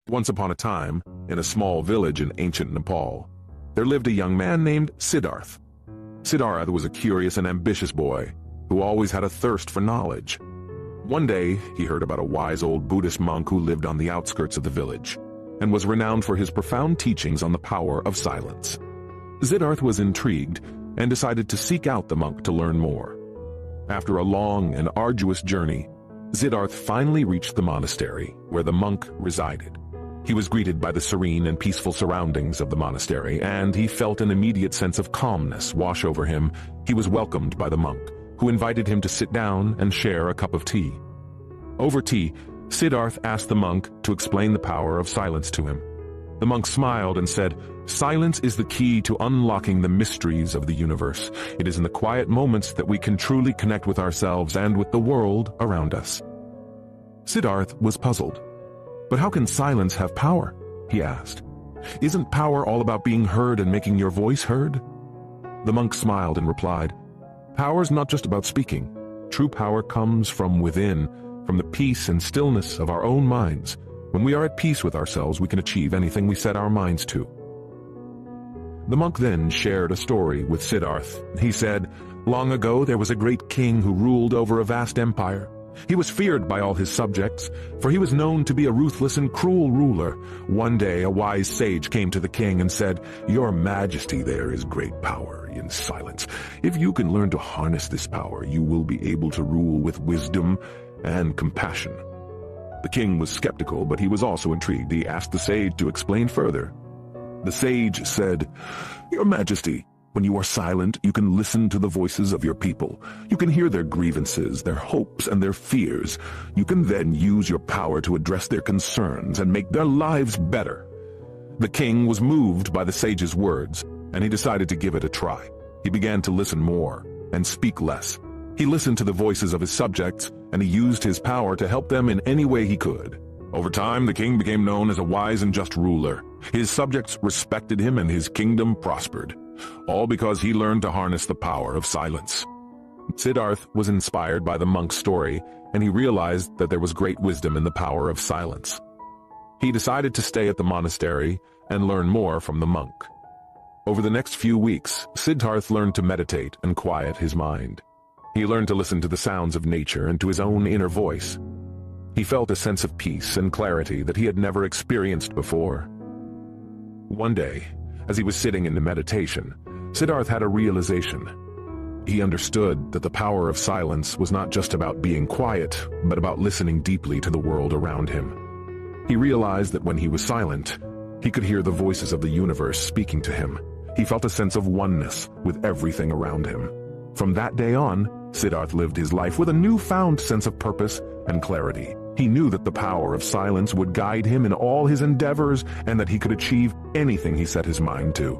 Once upon a time, in a small village in ancient Nepal, there lived a young man named Siddharth. Siddharth was a curious and ambitious boy who always had a thirst for knowledge. One day, he heard about a wise old Buddhist monk who lived on the outskirts of the village and was renowned for his profound teachings on the power of silence. Siddharth was intrigued and decided to seek out the monk to learn more. After a long and arduous journey, Siddharth finally reached the monastery where the monk resided. He was greeted by the serene and peaceful surroundings of the monastery, and he felt an immediate sense of calmness wash over him. He was welcomed by the monk, who invited him to sit down and share a cup of tea. Over tea, Siddharth asked the monk to explain the power of silence to him. The monk smiled and said, "Silence is the key to unlocking the mysteries of the universe. It is in the quiet moments that we can truly connect with ourselves and with the world around us." Siddharth was puzzled. "But how can silence have power?" he asked. "Isn't power all about being heard and making your voice heard?" The monk smiled and replied, "Power's not just about speaking. True power comes from within, from the peace and stillness of our own minds. When we are at peace with ourselves, we can achieve anything we set our minds to." The monk then shared a story with Siddharth. He said, "Long ago there was a great king who ruled over a vast empire. He was feared by all his subjects, for he was known to be a ruthless and cruel ruler. One day a wise sage came to the king and said, 'Your Majesty, there is great power in silence. If you can learn to harness this power, you will be able to rule with wisdom and compassion.' The king was skeptical, but he was also intrigued. He asked the sage to explain further. The sage said, 'Your Majesty, when you are silent, you can listen to the voices of your people. You can hear their grievances, their hopes, and their fears. You can then use your power to address their concerns and make their lives better.' The king was moved by the sage's words, and he decided to give it a try. He began to listen more and speak less. He listened to the voices of his subjects, and he used his power to help them in any way he could. Over time, the king became known as a wise and just ruler. His subjects respected him, and his kingdom prospered, all because he learned to harness the power of silence." Siddharth was inspired by the monk's story, and he realized that there was great wisdom in the power of silence. He decided to stay at the monastery and learn more from the monk. Over the next few weeks, Siddharth learned to meditate and quiet his mind. He learned to listen to the sounds of nature and to his own inner voice. He felt a sense of peace and clarity that he had never experienced before. One day, as he was sitting in the meditation, Siddharth had a realization. He understood that the power of silence was not just about being quiet, but about listening deeply to the world around him. He realized that when he was silent, he could hear the voices of the universe speaking to him. He felt a sense of oneness with everything around him. From that day on, Siddharth lived his life with a newfound sense of purpose and clarity. He knew that the power of silence would guide him in all his endeavors and that he could achieve anything he set his mind to.